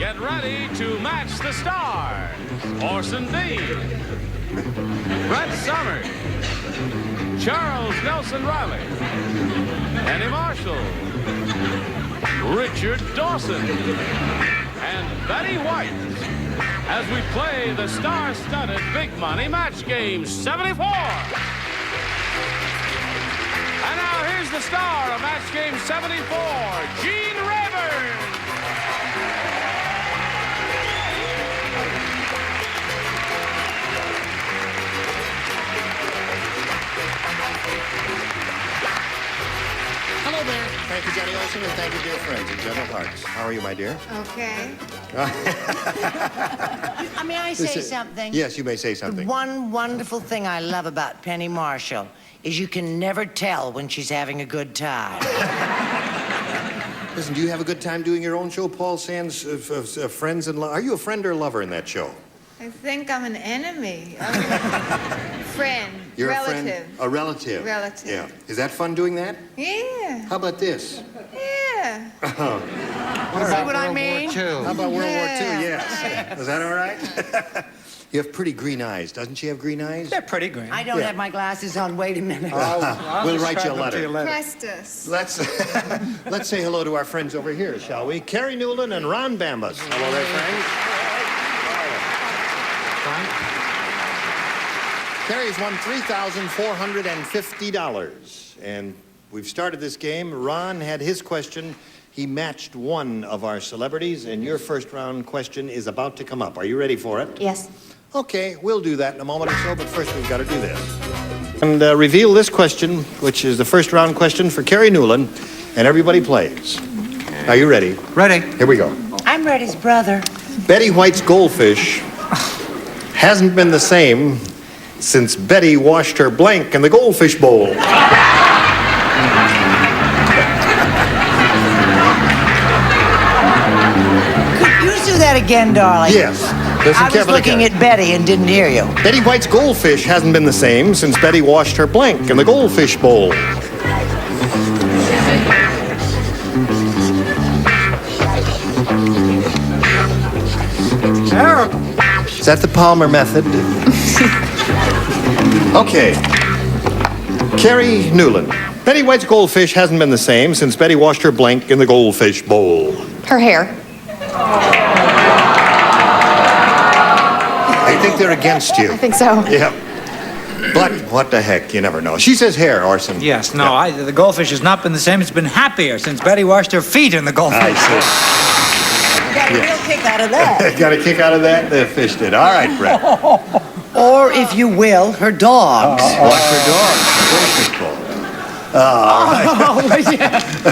Get ready to match the stars. Orson D, Brett Summers, Charles Nelson Reilly, Penny Marshall, Richard Dawson, and Betty White as we play the star-studded Big Money Match Game 74. And now here's the star of Match Game 74, Gene Rayburn. Hello there. Thank you, Johnny Olson, and thank you, dear friends and gentle hearts. How are you, my dear? Okay. May I say something? Yes, you may say something. The one wonderful thing I love about Penny Marshall is you can never tell when she's having a good time. Listen, do you have a good time doing your own show, Paul Sands, Friends and Are you a friend or a lover in that show? I think I'm an enemy. Friend. You're relative. a friend? A relative. Relative. Yeah. Is that fun doing that? Yeah. How about this? Yeah. See what I mean? How about World War II? Yeah. Yes. Is that all right? You have pretty green eyes. Doesn't she have green eyes? They're pretty green. I don't have my glasses on. Wait a minute. We'll write you a letter. Crestus. Let's say hello to our friends over here, shall we? Kerry Newland and Ron Bambas. Hello there, friends. Kerry's won $3,450. And we've started this game. Ron had his question. He matched one of our celebrities, and your first round question is about to come up. Are you ready for it? Yes. Okay, we'll do that in a moment or so, but first we've got to do this. And reveal this question, which is the first round question for Kerry Newland, and everybody plays. Are you ready? Ready. Here we go. I'm Reddy's brother. Betty White's goldfish hasn't been the same since Betty washed her blank in the goldfish bowl. Could you do that again, darling? Yes. Listen I was carefully, looking Kerry. at Betty and didn't hear you. Betty White's goldfish hasn't been the same since Betty washed her blank in the goldfish bowl. Is that the Palmer method? Okay. Kerry Newland. Betty White's goldfish hasn't been the same since Betty washed her blank in the goldfish bowl. Her hair. I think they're against you. I think so. Yeah. But what the heck, you never know. She says hair, Orson. Yes, no, the goldfish has not been the same. It's been happier since Betty washed her feet in the goldfish. I see. You got a real kick out of that. Got a kick out of that? The fish did. All right, Brett. Or, if you will, her dogs. Watch for dogs.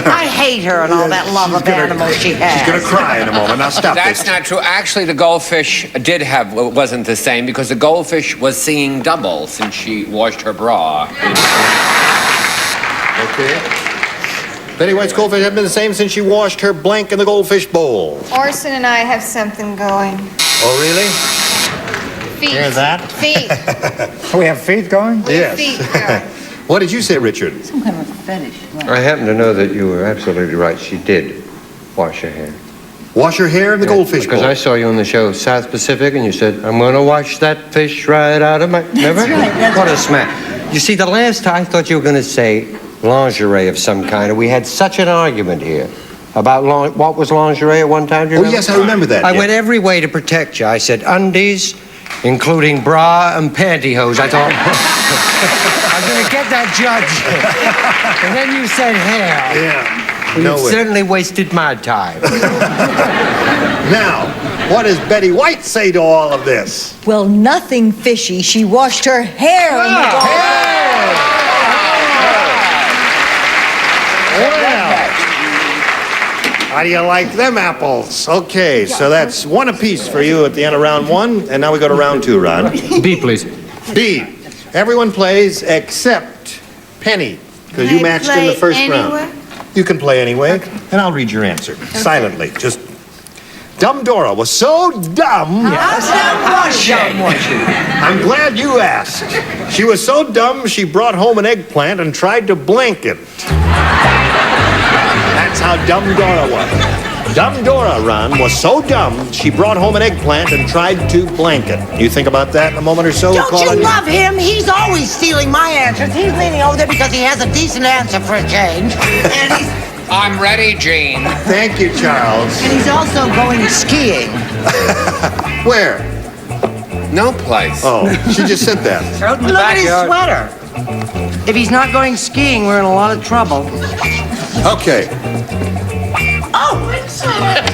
I hate her and all that love of animals she has. She's going to cry in a moment. Now stop That's this. not true. Actually, the goldfish wasn't the same because the goldfish was seeing double since she washed her bra. Okay. Betty White's goldfish hasn't been the same since she washed her blank in the goldfish bowl. Orson and I have something going. Oh, really? Feet. Hear that? Feet. We have feet going? Yes. Feet going. What did you say, Richard? Some kind of a fetish. I happen to know that you were absolutely right. She did wash her hair. Wash her hair in the goldfish bowl. Because I saw you on the show South Pacific, and you said, I'm going to wash that fish right out of my... Remember? right, What a smack. You see, the last time I thought you were going to say lingerie of some kind, and we had such an argument here about what was lingerie at one time. Do you remember? Yes, I remember that. I went every way to protect you. I said undies, including bra and pantyhose. I thought, I'm going to get that judge. And then you said hair. Yeah. You No way. certainly wasted my time. Now, what does Betty White say to all of this? Well, nothing fishy. She washed her hair in the gold. Well, how do you like them apples? Okay, so that's one apiece for you at the end of round one, and now we go to round two, Ron. B, please. B. Everyone plays except Penny, because you Can I matched in the play first anywhere? round. You can play anyway, and I'll read your answer silently. Just Dumb Dora was so dumb. I'm glad you asked. She was so dumb she brought home an eggplant and tried to blank it. That's how dumb Dora was. Dumb Dora, Ron, was so dumb, she brought home an eggplant and tried to blank it. You think about that in a moment or so? We'll Don't call you on love him? He's always stealing my answers. He's leaning over there because he has a decent answer for a change. And he's, I'm ready, Gene. Thank you, Charles. and he's also going skiing. Where? No place. Oh, she just said that. Out in the Look at his backyard. sweater. If he's not going skiing, we're in a lot of trouble. Okay. Oh,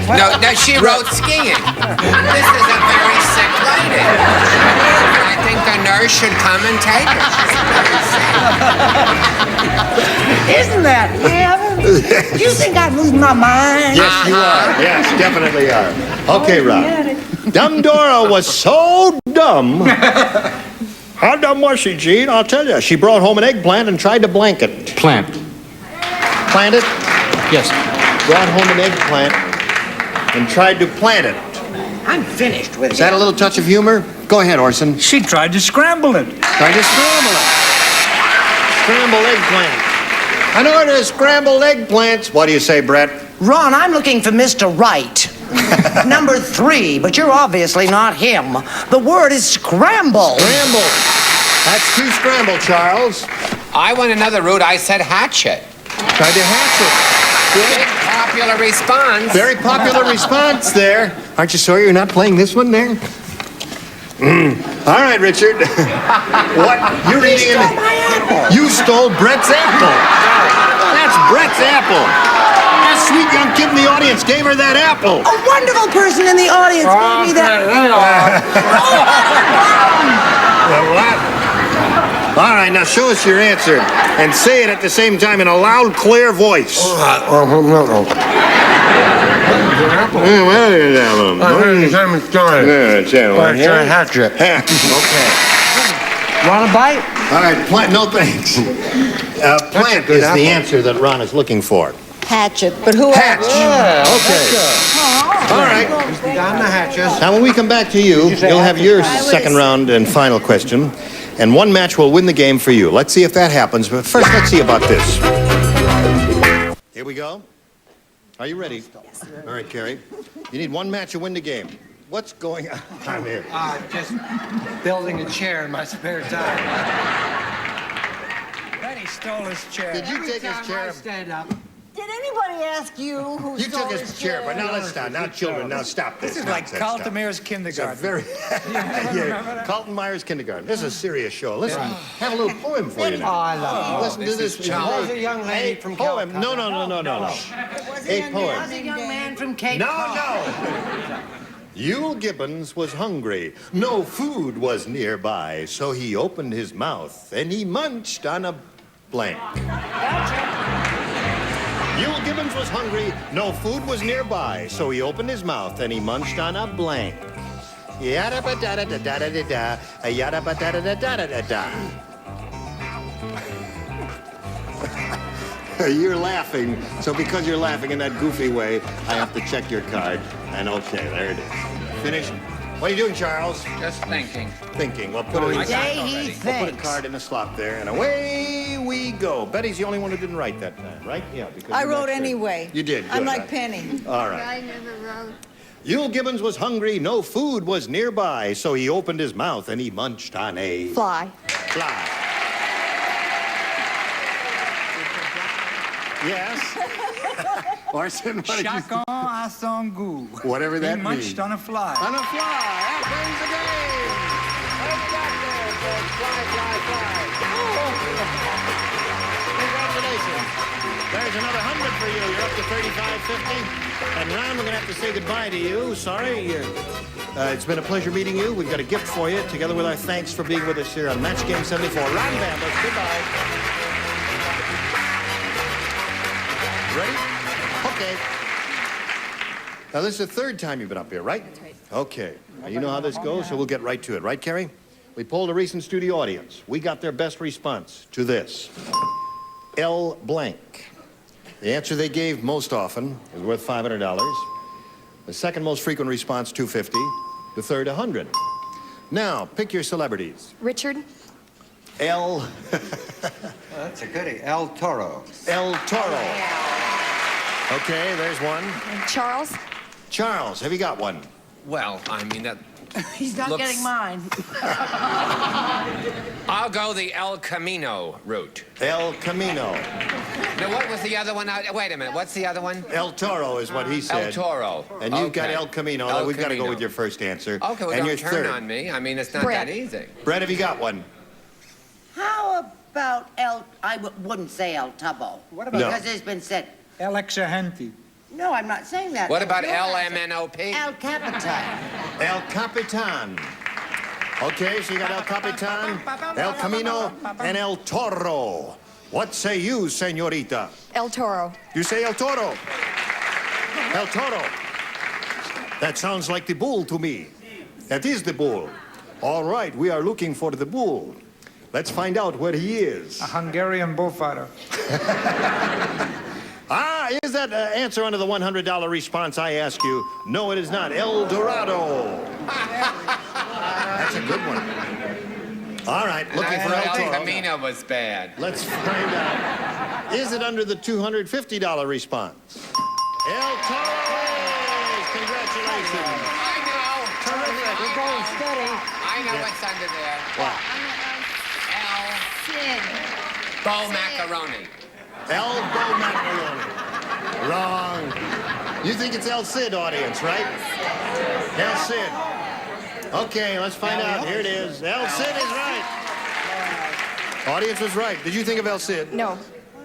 No, she wrote skiing. This is a very sick lady. I think the nurse should come and take her. She's very sick. isn't that heaven? Do you think I'm losing my mind? Yes, you are. Yes, definitely are. Okay, Ron. Dumb Dora was so dumb. How dumb was she, Gene? I'll tell you. She brought home an eggplant and tried to blank it. Plant. Plant it? Yes. Brought home an eggplant and tried to plant it. I'm finished with Is that a little touch of humor? Go ahead, Orson. She tried to scramble it. Tried to scramble it. Scrambled eggplant. An order of scrambled eggplants. What do you say, Brett? Ron, I'm looking for Mr. Right. Number 3, but you're obviously not him. The word is scramble. Scramble. That's too scrambled, Charles. I went another route. I said hatchet. Tried to hatch it. Big popular response. Very popular response there. Aren't you sorry you're not playing this one there? All right, Richard. What? You're reading in the... You stole Brett's apple. That's Brett's apple. That sweet young kid in the audience gave her that apple. A wonderful person in the audience gave me that. All right, now show us your answer and say it at the same time in a loud, clear voice. Okay. Want a bite? All right, plant. No thanks. Plant is the answer that Ron is looking for. Hatchet, but who Hatch. else? Okay. All right. Down the hatches. Now, when we come back to you, you'll have your second round and final question, and one match will win the game for you. Let's see if that happens, but first, let's see about this. Here we go. Are you ready? Yes. All right, Kerry. You need one match to win the game. What's going on here? Just building a chair in my spare time. Betty stole his chair. Did you take his chair? Stand up. Did anybody ask you who You took his chair, but now let's stop. Now, children, now stop this. This is like nonsense. Carlton Stop. Myers It's a kindergarten. very... yeah, Carlton Myers Kindergarten. This is a serious show. Listen, have a little poem for you Oh, now. I love Listen to this. There's a young lady from Poem. Calcutta. No. A poem. A young man from Cape No. Cod. Yule Gibbons was hungry. No food was nearby, so he opened his mouth and he munched on a blank. Yule Gibbons was hungry. No food was nearby, so he opened his mouth and he munched on a blank. Yada ba da da da da da da da. Yada ba da da da da da da. You're laughing, so because you're laughing in that goofy way, I have to check your card. And okay, there it is. Finished. What are you doing, Charles? Just thinking. Thinking. Well, put Day a he we'll put a thinks. card in the slot there, and away we go. Betty's the only one who didn't write that time, right? Yeah, because I you're not wrote sure. anyway. You did. I'm good. like Penny. All right. I never wrote. Yule Gibbons was hungry. No food was nearby, so he opened his mouth and he munched on a Fly. fly. Yes. Orson, what did you Chacun a son goût. Whatever that He munched means. on a fly. On a fly. That wins the game. What you got there, folks? Fly. Congratulations. There's another 100 for you. You're up to 35.50. And Ron, we're going to have to say goodbye to you. Sorry. It's been a pleasure meeting you. We've got a gift for you, together with our thanks for being with us here on Match Game 74. Ron Bambus, goodbye. Ready? Okay. Now, this is the third time you've been up here, right? That's right. Okay. Now, you know how this goes, so we'll get right to it. Right, Kerry? We polled a recent studio audience. We got their best response to this. L blank. The answer they gave most often is worth $500. The second most frequent response, $250. The third, $100. Now, pick your celebrities. Richard? L. That's a goodie. El Toro. El Toro. Okay, there's one. Charles? Charles, have you got one? Well, I mean, that He's not looks- getting mine. I'll go the El Camino route. El Camino. Now, what was the other one? Wait a minute. What's the other one? El Toro is what he said. El Toro. And you've got Okay. El Camino. El We've got to go Camino. with your first answer. Okay, well, and don't your turn third. on me. I mean, it's not Brett. that easy. Brett, have you got one? How about I wouldn't say El Tubbo. What about- Because it's been said. El Exahente. No, I'm not saying that. What about Your answer. LMNOP? El Capitan. El Capitan. Okay, so you got El Capitan, El Camino, and El Toro. What say you, señorita? El Toro. You say El Toro. El Toro. That sounds like the bull to me. That is the bull. All right, we are looking for the bull. Let's find out where he is. A Hungarian bullfighter. Is that answer under the $100 response I ask you? No, it is not. El Dorado. That's a good one. All right, looking for El El Toro. Camino was bad. Let's find out. Is it under the $250 response? El Toro is! Congratulations. I know. Terrific. We're going steady. I know what's under there. What? Sid. Bo Macaroni. Elbow macaroni. Wrong. You think it's El Cid, audience, right? El Cid. Okay, let's find out. Here it is. El Cid is right. Audience was right. Did you think of El Cid? No,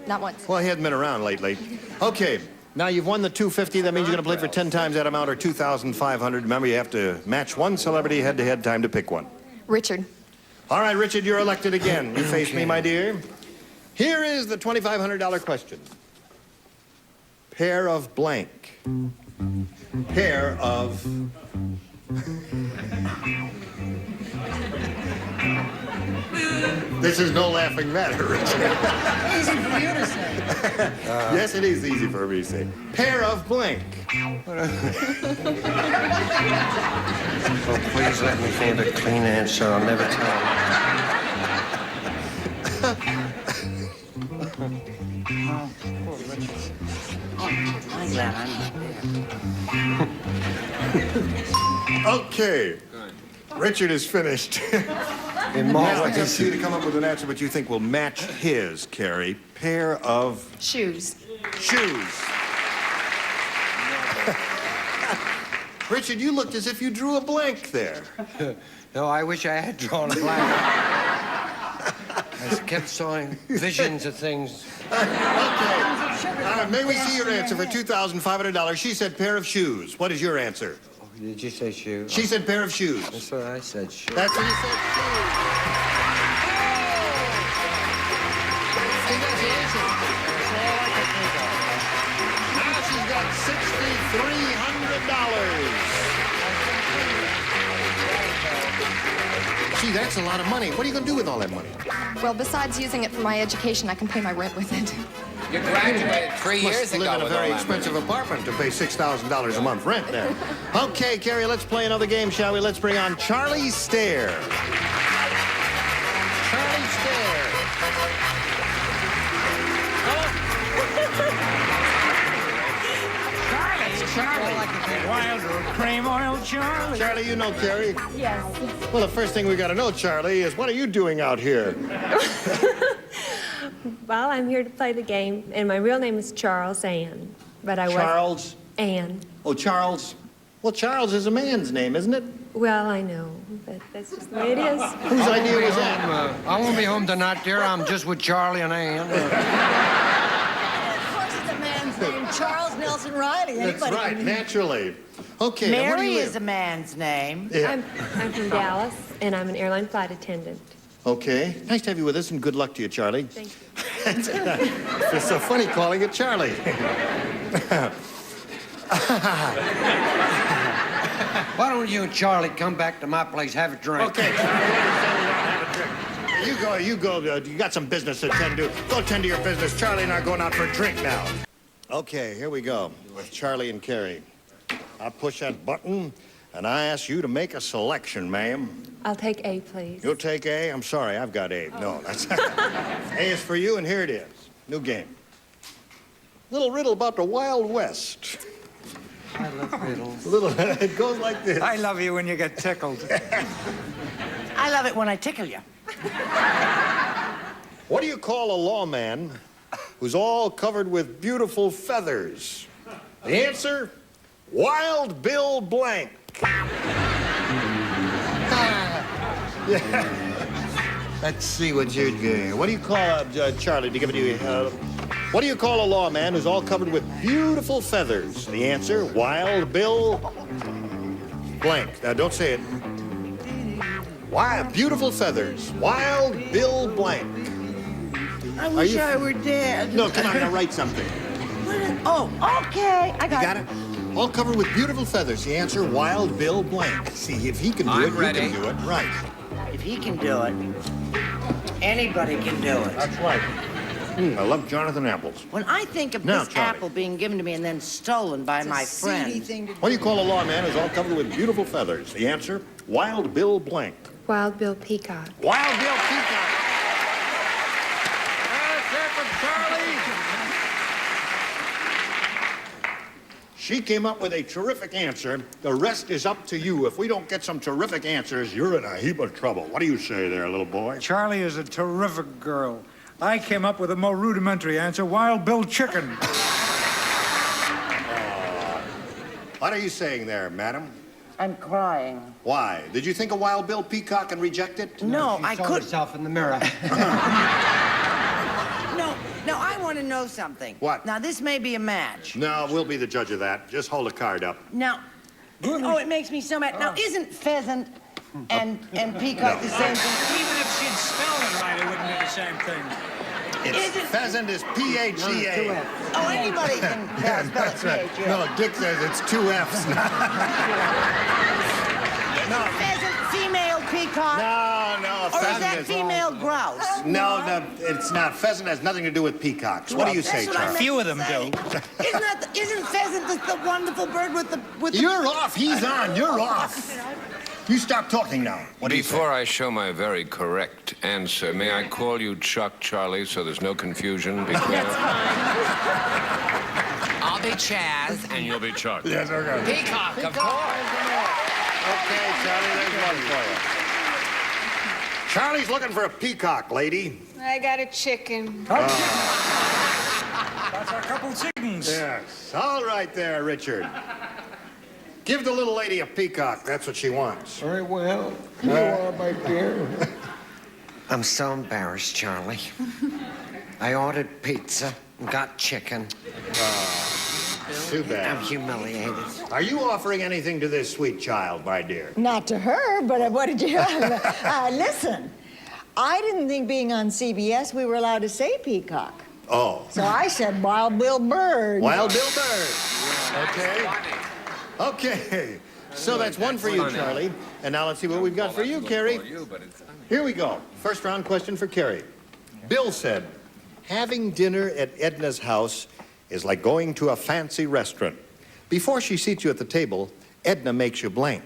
not once. Well, he hasn't been around lately. Okay, now you've won the $250. That means you're going to play for 10 times that amount or $2,500. Remember, you have to match one celebrity head-to-head. Time to pick one. Richard. All right, Richard, you're elected again. You face me, my dear. Here is the $2,500 question. Pair of blank. Pair of... This is no laughing matter, Richard. Easy for you to say. Yes, it is easy for me to say. Pair of blank. Oh, please let me find a clean answer. I'll never tell. I'm glad I'm not there. Okay. Richard is finished. In more Now it's up ways. to you to come up with an answer but you think will match his, Kerry. Pair of Shoes. shoes. Richard, you looked as if you drew a blank there. No, I wish I had drawn a blank. I kept sawing visions of things. Okay. May we see your answer for $2,500? She said pair of shoes. What is your answer? Oh, did you say shoe? She said pair of shoes. That's what I said, shoe. That's what you said, shoes. Congratulations. Now she's got $6,300. Gee, that's a lot of money. What are you going to do with all that money? Well, besides using it for my education, I can pay my rent with it. You graduated 3 years Must ago live in a with very all that expensive apartment to pay $6,000 a month rent there. Okay, Kerry, let's play another game, shall we? Let's bring on Charlie Stare. Charlie Stare. Wild cream oil, Charlie. Charlie, you know Kerry? Yes. Well, the first thing we got to know, Charlie, is what are you doing out here? Well, I'm here to play the game, and my real name is Charles Ann. But I was Charles? Ann. Oh, Charles. Well, Charles is a man's name, isn't it? Well, I know, but that's just the way it is. Whose idea was that? I won't be home tonight, dear. I'm just with Charlie and Ann. Of course, it's a man's name. Charles Nelson Reilly. That's Anybody right, can- naturally. Okay, now where do Mary you is a live? man's name. Yeah. I'm from Dallas, and I'm an airline flight attendant. Okay. Nice to have you with us, and good luck to you, Charlie. Thank you. It's so funny calling it Charlie. Why don't you and Charlie come back to my place, have a drink? Okay. You go. You got some business to attend to. Go attend to your business. Charlie and I are going out for a drink now. Okay, here we go with Charlie and Kerry. I push that button, and I ask you to make a selection, ma'am. I'll take A, please. You'll take A? I'm sorry, I've got A. No, that's A is for you, and here it is. New game. Little riddle about the Wild West. I love riddles. It goes like this. I love you when you get tickled. I love it when I tickle you. What do you call a lawman who's all covered with beautiful feathers? The answer, Wild Bill Blank. Yeah. Let's see what you're doing. What do you call, Charlie, to give it to you, what do you call a lawman who's all covered with beautiful feathers? The answer, Wild Bill Blank. Now, don't say it. Beautiful feathers. Wild Bill Blank. I wish I were dead. No, come on, now write something. Oh, okay. I got it. All covered with beautiful feathers. The answer, Wild Bill Blank. See, if he can do it, ready. you can do it. Right. If he can do it, anybody can do it. That's right. I love Jonathan Apples. When I think of Now, this Charlie. apple being given to me and then stolen by my friend, What do you call a lawman who's all covered with beautiful feathers? The answer, Wild Bill Blank. Wild Bill Peacock. Wild Bill Peacock. That's it for Charlie. She came up with a terrific answer. The rest is up to you. If we don't get some terrific answers, you're in a heap of trouble. What do you say there, little boy? Charlie is a terrific girl. I came up with a more rudimentary answer, Wild Bill Chicken. What are you saying there, madam? I'm crying. Why? Did you think of Wild Bill Peacock and reject it? No, She I saw could. herself in the mirror. No, I want to know something. What? Now, this may be a match. No, we'll be the judge of that. Just hold a card up. Now, oh, it makes me so mad. Now, isn't pheasant and peacock the same thing? Even if she'd spelled it right, it wouldn't be the same thing. Pheasant is P-H-E-A. Oh, anybody can spell it P-H-E-A. No, Dick says it's 2 F's. Pheasant, female peacock. No, Or is pheasant that female grouse? No, it's not. Pheasant has nothing to do with peacocks. What do you say, That's what I Charlie? meant Few of to them say. Isn't pheasant the wonderful bird with the... You're off. He's on. You're off. You stop talking now. What do you say? Before I show my very correct answer, may I call you Chuck, Charlie, so there's no confusion? Be clear. I'll be Chaz, and you'll be Chuck. Yes, okay. Peacock, of course. Okay, Charlie, there's one for you. Charlie's looking for a peacock, lady. I got a chicken. That's our couple chickens. Yes. All right there, Richard. Give the little lady a peacock. That's what she wants. Very well. You are, my dear. I'm so embarrassed, Charlie. I ordered pizza and got chicken. Too bad. I'm humiliated. Are you offering anything to this sweet child, my dear? Not to her, but what did you... listen, I didn't think being on CBS we were allowed to say peacock. Oh. So I said Wild Bill Bird. Wild Bill Bird. Okay. Okay. So that's one for you, Charlie. And now let's see what we've got for you, Kerry. Here we go. First round question for Kerry. Bill said, having dinner at Edna's house is like going to a fancy restaurant. Before she seats you at the table, Edna makes you blank.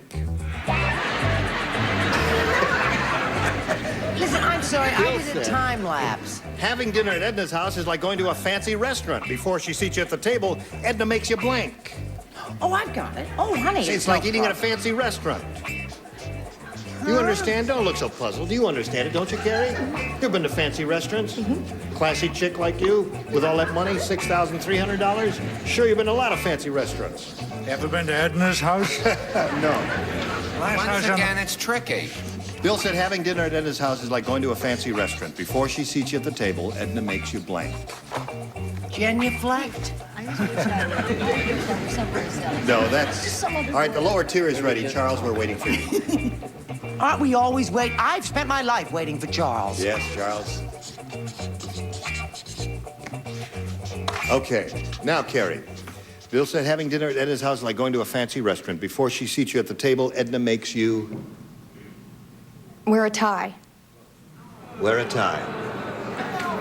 Listen, I'm sorry, I was a time lapse. Having dinner at Edna's house is like going to a fancy restaurant. Before she seats you at the table, Edna makes you blank. Oh, I've got it. Oh, honey. It's like eating at a fancy restaurant. You understand? Don't look so puzzled. You understand it, don't you, Kerry? You've been to fancy restaurants? Classy chick like you, with all that money, $6,300? Sure, you've been to a lot of fancy restaurants. Ever been to Edna's house? No. Once again, it's tricky. Bill said having dinner at Edna's house is like going to a fancy restaurant. Before she seats you at the table, Edna makes you blank. Genuflect? No, that's... All right, the lower tier is ready. Charles, we're waiting for you. Aren't we always wait? I've spent my life waiting for Charles. Yes, Charles. Okay, now, Kerry. Bill said having dinner at Edna's house is like going to a fancy restaurant. Before she seats you at the table, Edna makes you... Wear a tie. Wear a tie.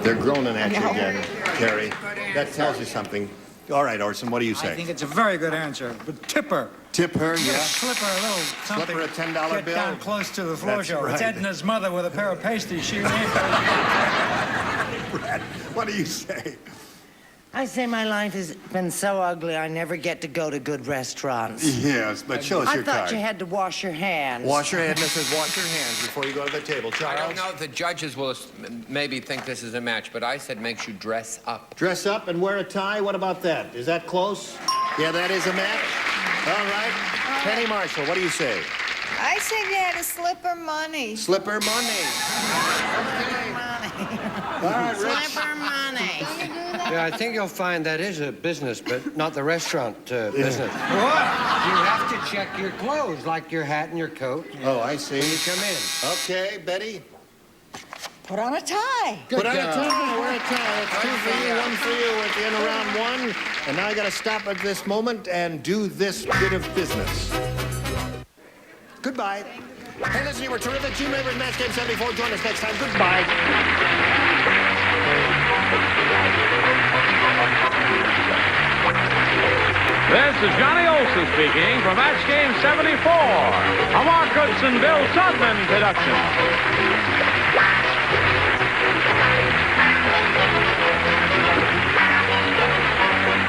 They're groaning at you again, Kerry. That tells you something. All right, Orson, what do you say? I think it's a very good answer, but tip her. Tip her, yeah. Slip her a little something. Slip her a $10 Get bill. down close to the floor That's show. right. It's Edna's mother with a pair of pasties. She ain't. Brad, what do you say? I say my life has been so ugly, I never get to go to good restaurants. Yes, but show us I your thought card. you had to wash your hands. Wash your hands. Mrs. Wash your hands before you go to the table. Charles? I don't know if the judges will maybe think this is a match, but I said makes you dress up. Dress up and wear a tie? What about that? Is that close? Yeah, that is a match. All right. Penny Marshall, what do you say? I said you had to slip her money. Slipper money. All right, Rich. Slip her money. Yeah, I think you'll find that is a business, but not the restaurant business. What? You have to check your clothes, like your hat and your coat. Oh, I see. When you come in. Okay, Betty. Put on a tie. Put on a tie. Wear a tie. That's 2 for you, 1 for you at the end of round 1. And now I got to stop at this moment and do this bit of business. Goodbye. Hey, listen, you were terrific. You remember Match Game 74. Join us next time. Goodbye. This is Johnny Olson speaking for Match Game 74, a Mark Goodson, Bill Sudman production.